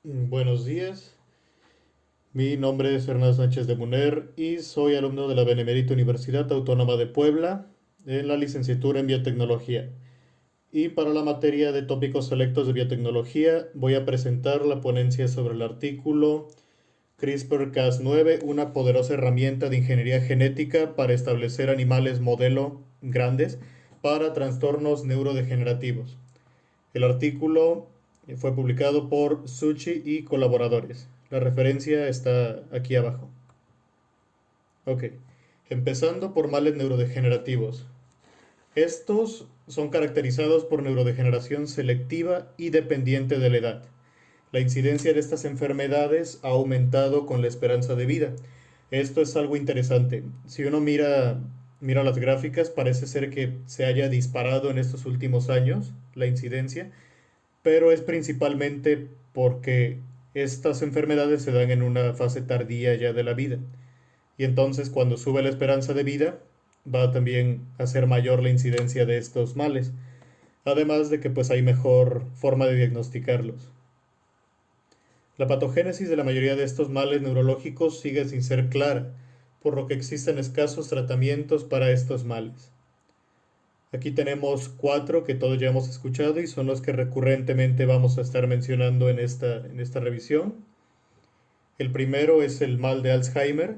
Buenos días, mi nombre es Hernán Sánchez de Muner y soy alumno de la Benemérita Universidad Autónoma de Puebla en la licenciatura en biotecnología. Y para la materia de tópicos selectos de biotecnología voy a presentar la ponencia sobre el artículo CRISPR-Cas9, una poderosa herramienta de ingeniería genética para establecer animales modelo grandes para trastornos neurodegenerativos. El artículo fue publicado por Suchi y colaboradores. La referencia está aquí abajo. Ok, empezando por males neurodegenerativos. Estos son caracterizados por neurodegeneración selectiva y dependiente de la edad. La incidencia de estas enfermedades ha aumentado con la esperanza de vida. Esto es algo interesante. Si uno mira las gráficas, parece ser que se haya disparado en estos últimos años la incidencia, pero es principalmente porque estas enfermedades se dan en una fase tardía ya de la vida. Y entonces cuando sube la esperanza de vida, va también a ser mayor la incidencia de estos males. Además de que pues hay mejor forma de diagnosticarlos. La patogénesis de la mayoría de estos males neurológicos sigue sin ser clara, por lo que existen escasos tratamientos para estos males. Aquí tenemos cuatro que todos ya hemos escuchado y son los que recurrentemente vamos a estar mencionando en esta revisión. El primero es el mal de Alzheimer,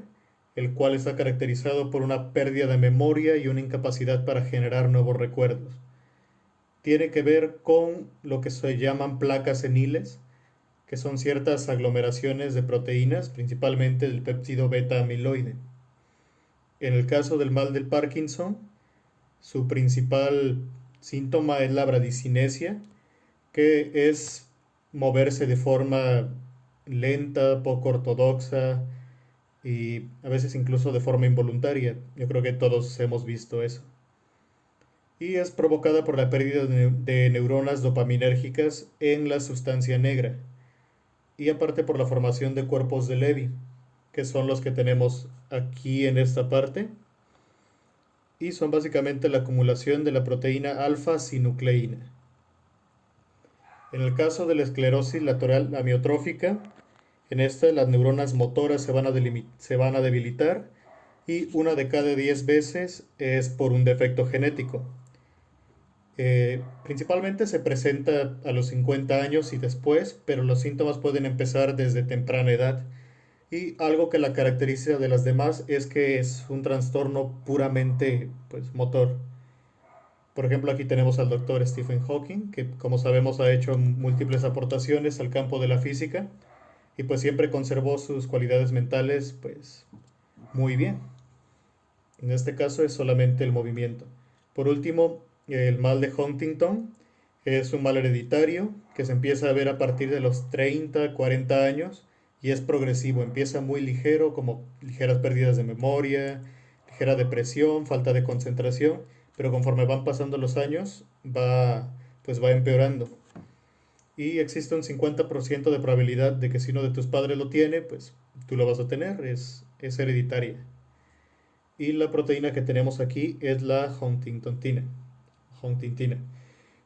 el cual está caracterizado por una pérdida de memoria y una incapacidad para generar nuevos recuerdos. Tiene que ver con lo que se llaman placas seniles, que son ciertas aglomeraciones de proteínas, principalmente del péptido beta amiloide. En el caso del mal del Parkinson, su principal síntoma es la bradicinesia, que es moverse de forma lenta, poco ortodoxa y a veces incluso de forma involuntaria. Yo creo que todos hemos visto eso. Y es provocada por la pérdida de neuronas dopaminérgicas en la sustancia negra. Y aparte por la formación de cuerpos de Levy, que son los que tenemos aquí en esta parte. Y son básicamente la acumulación de la proteína alfa-sinucleína. En el caso de la esclerosis lateral amiotrófica, en esta las neuronas motoras se van a debilitar y una de cada 10 veces es por un defecto genético. Principalmente se presenta a los 50 años y después, pero los síntomas pueden empezar desde temprana edad. Y algo que la caracteriza de las demás es que es un trastorno puramente pues, motor. Por ejemplo, aquí tenemos al doctor Stephen Hawking, que como sabemos ha hecho múltiples aportaciones al campo de la física y pues siempre conservó sus cualidades mentales pues muy bien. En este caso es solamente el movimiento. Por último, el mal de Huntington es un mal hereditario que se empieza a ver a partir de los 30, 40 años y es progresivo. Empieza muy ligero, como ligeras pérdidas de memoria, ligera depresión, falta de concentración, pero conforme van pasando los años pues va empeorando. Y existe un 50% de probabilidad de que si uno de tus padres lo tiene, pues tú lo vas a tener, es hereditaria. Y la proteína que tenemos aquí es la huntingtonina,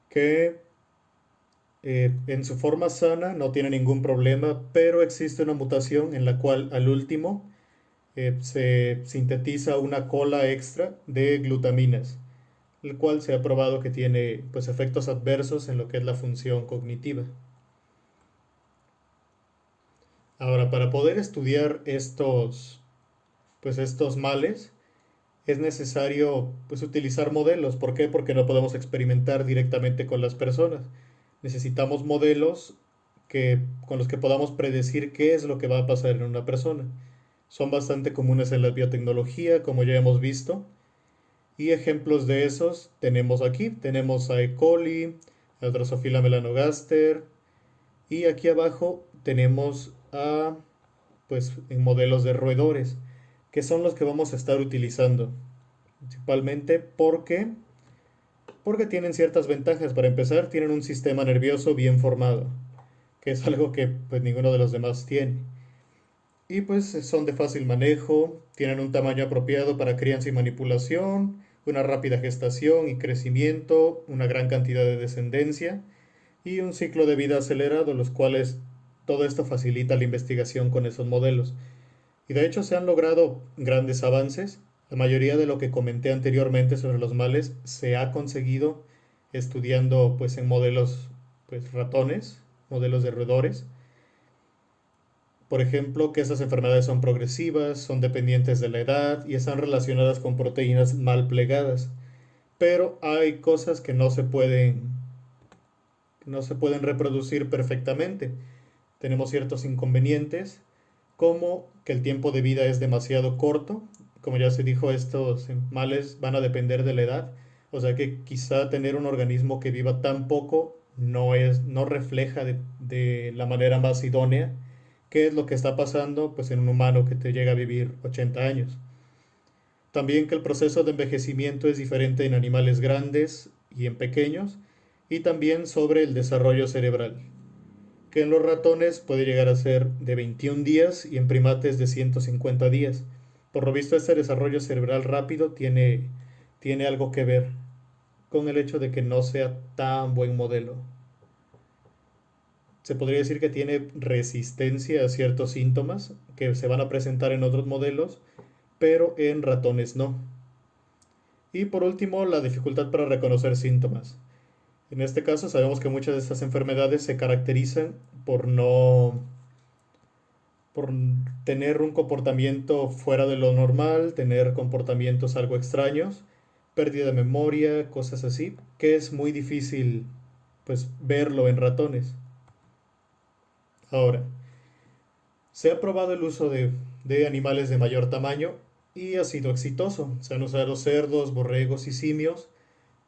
que en su forma sana no tiene ningún problema, pero existe una mutación en la cual al último se sintetiza una cola extra de glutaminas, el cual se ha probado que tiene pues, efectos adversos en lo que es la función cognitiva. Ahora, para poder estudiar estos males, es necesario pues, utilizar modelos. ¿Por qué? Porque no podemos experimentar directamente con las personas. Necesitamos modelos con los que podamos predecir qué es lo que va a pasar en una persona. Son bastante comunes en la biotecnología, como ya hemos visto. Y ejemplos de esos tenemos aquí. Tenemos a E. coli, a Drosophila melanogaster. Y aquí abajo tenemos pues, en modelos de roedores, que son los que vamos a estar utilizando. Principalmente porque tienen ciertas ventajas. Para empezar, tienen un sistema nervioso bien formado, que es algo que pues ninguno de los demás tiene. Y pues son de fácil manejo, tienen un tamaño apropiado para crianza y manipulación, una rápida gestación y crecimiento, una gran cantidad de descendencia y un ciclo de vida acelerado, los cuales todo esto facilita la investigación con esos modelos. Y de hecho se han logrado grandes avances. La mayoría de lo que comenté anteriormente sobre los males se ha conseguido estudiando pues en modelos pues ratones, modelos de roedores. Por ejemplo, que esas enfermedades son progresivas, son dependientes de la edad y están relacionadas con proteínas mal plegadas. Pero hay cosas que no se pueden reproducir perfectamente. Tenemos ciertos inconvenientes, como que el tiempo de vida es demasiado corto. Como ya se dijo, estos males van a depender de la edad. O sea que quizá tener un organismo que viva tan poco no refleja de la manera más idónea qué es lo que está pasando pues en un humano que te llega a vivir 80 años. También que el proceso de envejecimiento es diferente en animales grandes y en pequeños, y también sobre el desarrollo cerebral, que en los ratones puede llegar a ser de 21 días y en primates de 150 días. Por lo visto, este desarrollo cerebral rápido tiene algo que ver con el hecho de que no sea tan buen modelo. Se podría decir que tiene resistencia a ciertos síntomas que se van a presentar en otros modelos, pero en ratones no. Y por último, la dificultad para reconocer síntomas. En este caso sabemos que muchas de estas enfermedades se caracterizan por tener un comportamiento fuera de lo normal, tener comportamientos algo extraños, pérdida de memoria, cosas así, que es muy difícil pues verlo en ratones. Ahora, se ha probado el uso de animales de mayor tamaño y ha sido exitoso. Se han usado cerdos, borregos y simios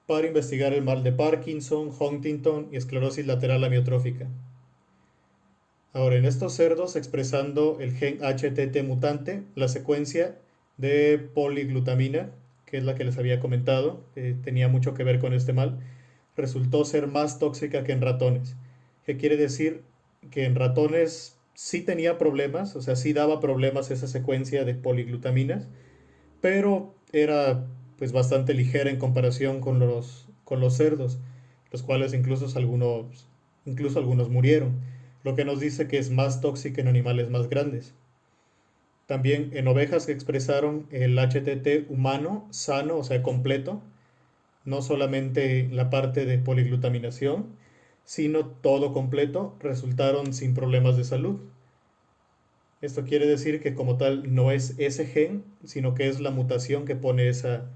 para investigar el mal de Parkinson, Huntington y esclerosis lateral amiotrófica. Ahora, en estos cerdos, expresando el gen HTT mutante, la secuencia de poliglutamina, que es la que les había comentado, que tenía mucho que ver con este mal, resultó ser más tóxica que en ratones. ¿Qué quiere decir? Que en ratones sí tenía problemas, o sea, sí daba problemas esa secuencia de poliglutaminas, pero era pues bastante ligera en comparación con los cerdos, los cuales incluso algunos murieron, lo que nos dice que es más tóxica en animales más grandes. También en ovejas que expresaron el HTT humano sano, o sea, completo, no solamente la parte de poliglutaminación, sino todo completo, resultaron sin problemas de salud. Esto quiere decir que como tal no es ese gen, sino que es la mutación que pone esa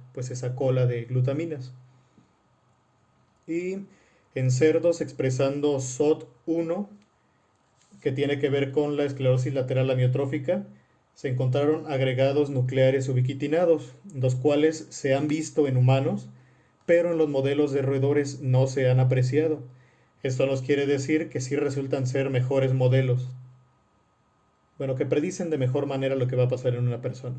cola de glutaminas. Y en cerdos expresando SOD1, que tiene que ver con la esclerosis lateral amiotrófica, se encontraron agregados nucleares ubiquitinados, los cuales se han visto en humanos, pero en los modelos de roedores no se han apreciado. Esto nos quiere decir que sí resultan ser mejores modelos. Bueno, que predicen de mejor manera lo que va a pasar en una persona.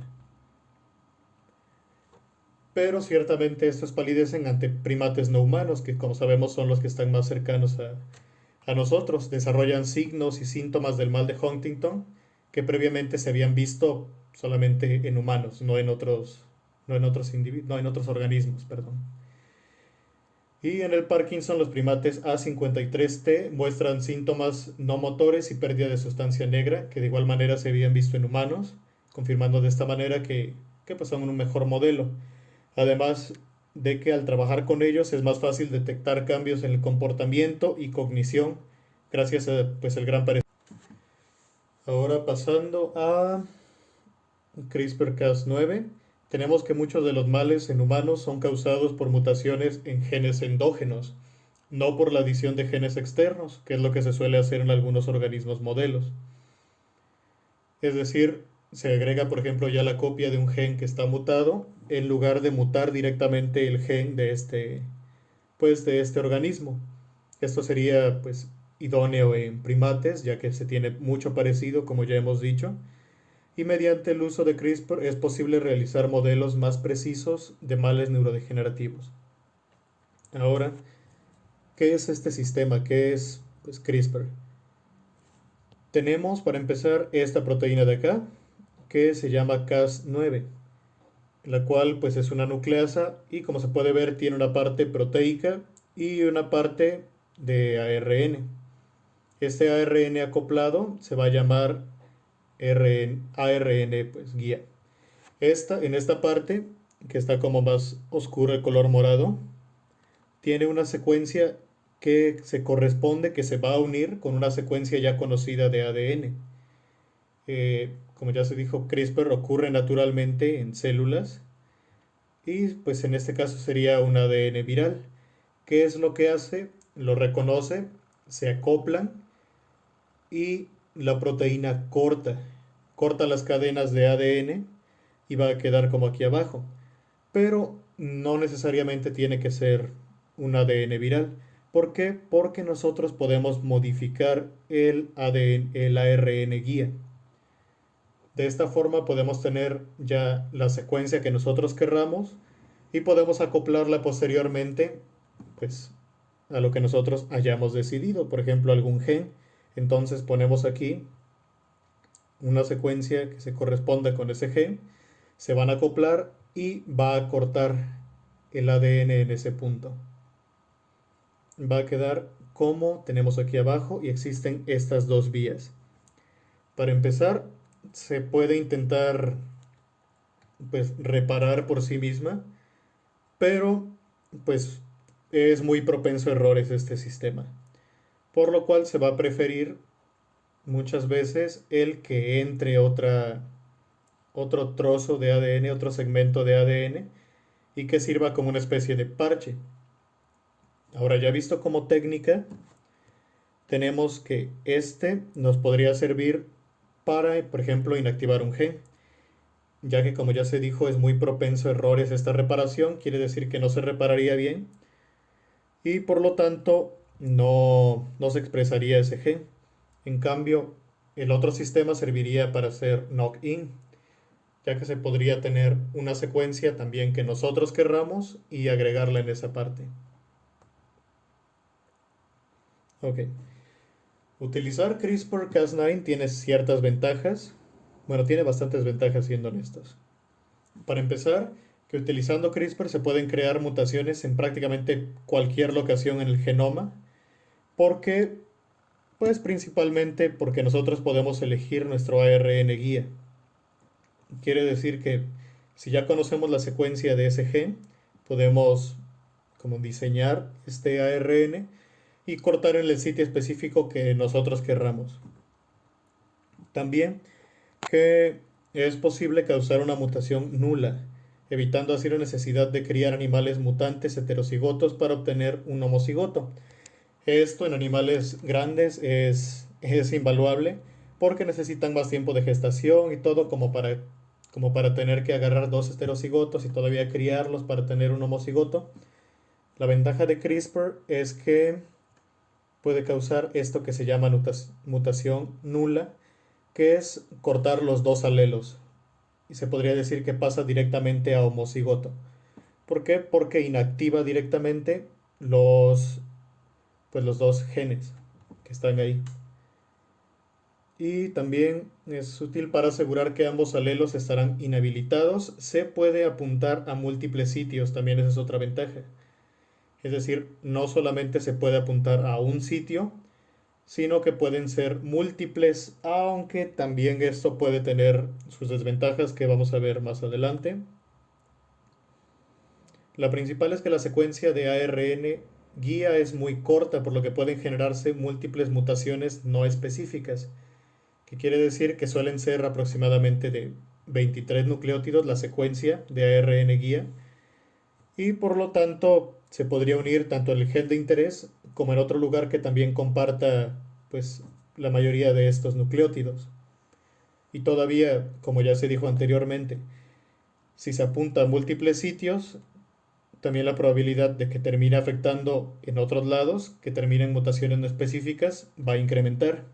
Pero ciertamente estos palidecen ante primates no humanos, que como sabemos son los que están más cercanos a nosotros. Desarrollan signos y síntomas del mal de Huntington que previamente se habían visto solamente en humanos, no en otros organismos, perdón. Y en el Parkinson, los primates A53T muestran síntomas no motores y pérdida de sustancia negra, que de igual manera se habían visto en humanos, confirmando de esta manera que pues son un mejor modelo. Además de que al trabajar con ellos es más fácil detectar cambios en el comportamiento y cognición, gracias a pues, el gran parecido. Ahora pasando a CRISPR-Cas9, tenemos que muchos de los males en humanos son causados por mutaciones en genes endógenos, no por la adición de genes externos, que es lo que se suele hacer en algunos organismos modelos. Es decir, se agrega, por ejemplo, ya la copia de un gen que está mutado, en lugar de mutar directamente el gen de este organismo. Esto sería, pues, idóneo en primates, ya que se tiene mucho parecido, como ya hemos dicho, y mediante el uso de CRISPR es posible realizar modelos más precisos de males neurodegenerativos. Ahora, ¿qué es este sistema? ¿Qué es pues, CRISPR? Tenemos, para empezar, esta proteína de acá, que se llama Cas9, la cual pues es una nucleasa y como se puede ver tiene una parte proteica y una parte de ARN. Este ARN acoplado se va a llamar ARN pues, guía. En esta parte, que está como más oscuro el color morado, tiene una secuencia que se corresponde, que se va a unir con una secuencia ya conocida de ADN. Como ya se dijo, CRISPR ocurre naturalmente en células y pues en este caso sería un ADN viral. ¿Qué es lo que hace? Lo reconoce, se acoplan y la proteína corta las cadenas de ADN y va a quedar como aquí abajo. Pero no necesariamente tiene que ser un ADN viral. ¿Por qué? Porque nosotros podemos modificar el ADN, el ARN guía. De esta forma podemos tener ya la secuencia que nosotros querramos y podemos acoplarla posteriormente pues a lo que nosotros hayamos decidido, por ejemplo algún gen. Entonces ponemos aquí una secuencia que se corresponde con ese gen, se van a acoplar y va a cortar el ADN en ese punto. Va a quedar como tenemos aquí abajo y existen estas dos vías. Para empezar, se puede intentar pues reparar por sí misma, pero pues es muy propenso a errores este sistema, por lo cual se va a preferir muchas veces el que entre otro trozo de ADN, otro segmento de ADN y que sirva como una especie de parche. Ahora ya visto como técnica, tenemos que este nos podría servir para, por ejemplo, inactivar un gen, ya que como ya se dijo es muy propenso a errores esta reparación, quiere decir que no se repararía bien y por lo tanto no se expresaría ese gen. En cambio, el otro sistema serviría para hacer knock-in, ya que se podría tener una secuencia también que nosotros querramos y agregarla en esa parte. Ok. Utilizar CRISPR-Cas9 tiene ciertas ventajas. Bueno, tiene bastantes ventajas siendo honestos. Para empezar, que utilizando CRISPR se pueden crear mutaciones en prácticamente cualquier locación en el genoma, porque, pues principalmente porque nosotros podemos elegir nuestro ARN guía. Quiere decir que si ya conocemos la secuencia de ese gen, podemos como diseñar este ARN y cortar en el sitio específico que nosotros querramos. También que es posible causar una mutación nula, evitando así la necesidad de criar animales mutantes heterocigotos para obtener un homocigoto. Esto en animales grandes es invaluable porque necesitan más tiempo de gestación y todo como para tener que agarrar dos heterocigotos y todavía criarlos para tener un homocigoto. La ventaja de CRISPR es que puede causar esto que se llama mutación nula, que es cortar los dos alelos. Y se podría decir que pasa directamente a homocigoto. ¿Por qué? Porque inactiva directamente los dos genes que están ahí. Y también es útil para asegurar que ambos alelos estarán inhabilitados. Se puede apuntar a múltiples sitios, también esa es otra ventaja. Es decir, no solamente se puede apuntar a un sitio, sino que pueden ser múltiples, aunque también esto puede tener sus desventajas que vamos a ver más adelante. La principal es que la secuencia de ARN guía es muy corta, por lo que pueden generarse múltiples mutaciones no específicas, que quiere decir que suelen ser aproximadamente de 23 nucleótidos la secuencia de ARN guía, y por lo tanto se podría unir tanto el gen de interés como en otro lugar que también comparta pues la mayoría de estos nucleótidos. Y todavía, como ya se dijo anteriormente, si se apunta a múltiples sitios, también la probabilidad de que termine afectando en otros lados, que terminen mutaciones no específicas, va a incrementar.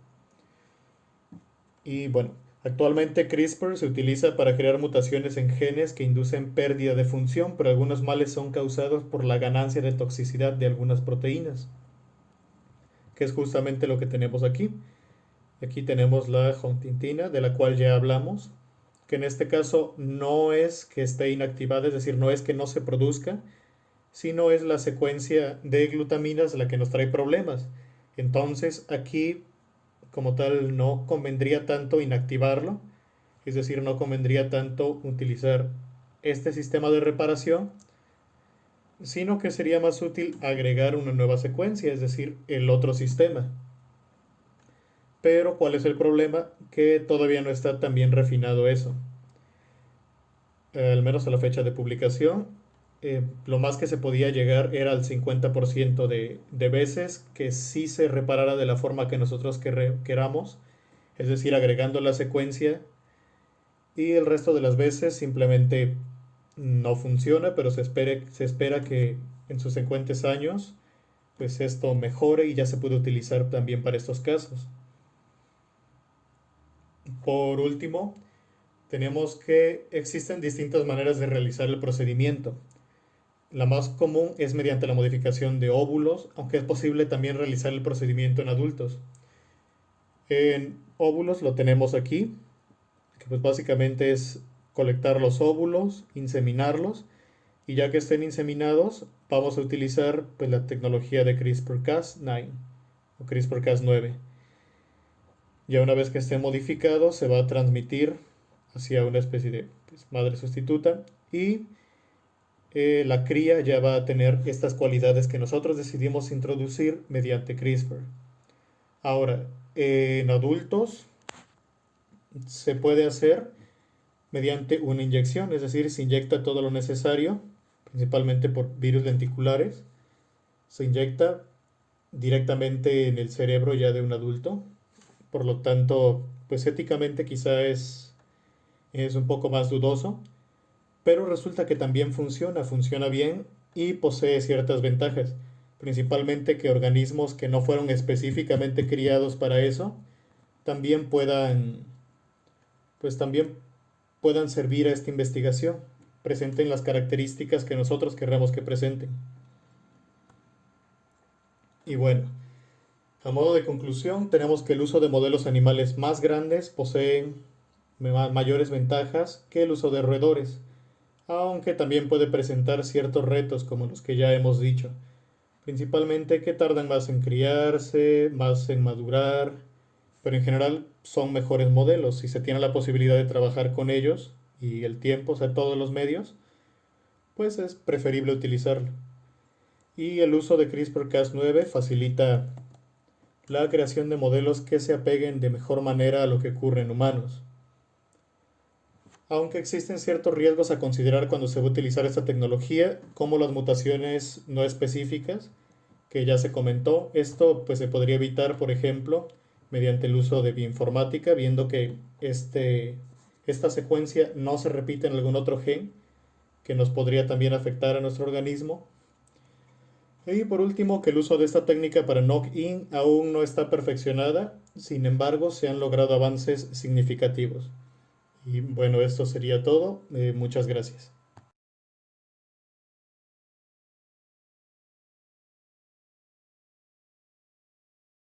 Y bueno, actualmente CRISPR se utiliza para crear mutaciones en genes que inducen pérdida de función, pero algunos males son causados por la ganancia de toxicidad de algunas proteínas, que es justamente lo que tenemos aquí. Aquí tenemos la huntingtina, de la cual ya hablamos, que en este caso no es que esté inactivada, es decir, no es que no se produzca, sino es la secuencia de glutaminas la que nos trae problemas. Entonces aquí como tal no convendría tanto inactivarlo, es decir, no convendría tanto utilizar este sistema de reparación, sino que sería más útil agregar una nueva secuencia, es decir, el otro sistema. Pero ¿cuál es el problema? Que todavía no está tan bien refinado eso. Al menos a la fecha de publicación, lo más que se podía llegar era al 50% de veces que sí se reparara de la forma que nosotros queramos, es decir, agregando la secuencia, y el resto de las veces simplemente no funciona, pero se espera que en sus secuentes años pues esto mejore y ya se puede utilizar también para estos casos. Por último, tenemos que existen distintas maneras de realizar el procedimiento. La más común es mediante la modificación de óvulos, aunque es posible también realizar el procedimiento en adultos. En óvulos lo tenemos aquí, que pues básicamente es colectar los óvulos, inseminarlos, y ya que estén inseminados, vamos a utilizar pues, la tecnología de CRISPR-Cas9 o CRISPR-Cas9. Ya una vez que estén modificados, se va a transmitir hacia una especie de pues, madre sustituta, y la cría ya va a tener estas cualidades que nosotros decidimos introducir mediante CRISPR. Ahora, en adultos se puede hacer mediante una inyección, es decir, se inyecta todo lo necesario, principalmente por virus lenticulares, se inyecta directamente en el cerebro ya de un adulto, por lo tanto, pues éticamente quizá es un poco más dudoso, pero resulta que también funciona bien y posee ciertas ventajas, principalmente que organismos que no fueron específicamente criados para eso también pues también puedan servir a esta investigación, presenten las características que nosotros querramos que presenten. Y bueno, a modo de conclusión, tenemos que el uso de modelos animales más grandes posee mayores ventajas que el uso de roedores, aunque también puede presentar ciertos retos como los que ya hemos dicho, principalmente que tardan más en criarse, más en madurar, pero en general son mejores modelos si se tiene la posibilidad de trabajar con ellos y el tiempo, o sea, todos los medios, pues es preferible utilizarlo. Y el uso de CRISPR-Cas9 facilita la creación de modelos que se apeguen de mejor manera a lo que ocurre en humanos. Aunque existen ciertos riesgos a considerar cuando se va a utilizar esta tecnología, como las mutaciones no específicas, que ya se comentó. Esto pues se podría evitar, por ejemplo, mediante el uso de bioinformática, viendo que esta secuencia no se repite en algún otro gen, que nos podría también afectar a nuestro organismo. Y por último, que el uso de esta técnica para knock-in aún no está perfeccionada, sin embargo, se han logrado avances significativos. Y bueno, esto sería todo. Muchas gracias.